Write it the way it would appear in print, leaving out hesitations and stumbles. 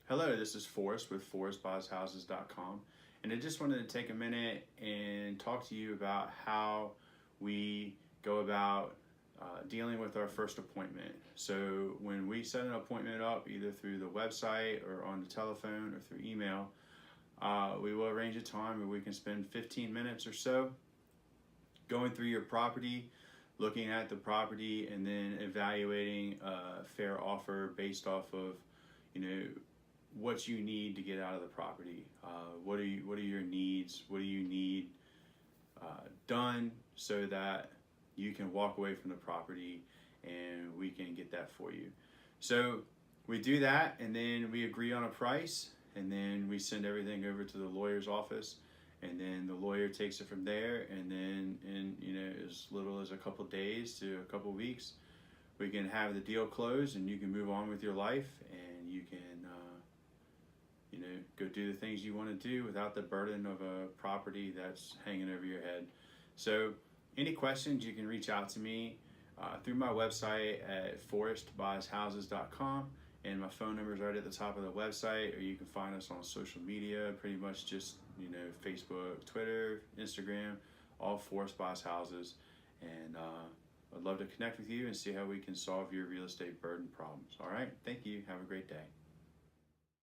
Hello, this is Forrest with ForrestBuysHouses.com, and I just wanted to take a minute and talk to you about how we go about dealing with our first appointment. So when we set an appointment up, either through the website or on the telephone or through email, we will arrange a time where we can spend 15 minutes or so going through your property, looking at the property, and then evaluating a fair offer based off of, what you need to get out of the property. What are your needs? What do you need done so that you can walk away from the property and we can get that for you. So we do that, and then we agree on a price, and then we send everything over to the lawyer's office, and then the lawyer takes it from there, and then in as little as a couple days to a couple weeks, we can have the deal closed and you can move on with your life, and you can go do the things you want to do without the burden of a property that's hanging over your head. So any questions, you can reach out to me through my website at ForrestBuysHouses.com, and my phone number is right at the top of the website, or you can find us on social media, pretty much just Facebook, Twitter, Instagram, all Forrest Buys Houses. And I'd love to connect with you and see how we can solve your real estate burden problems. All right, thank you. Have a great day.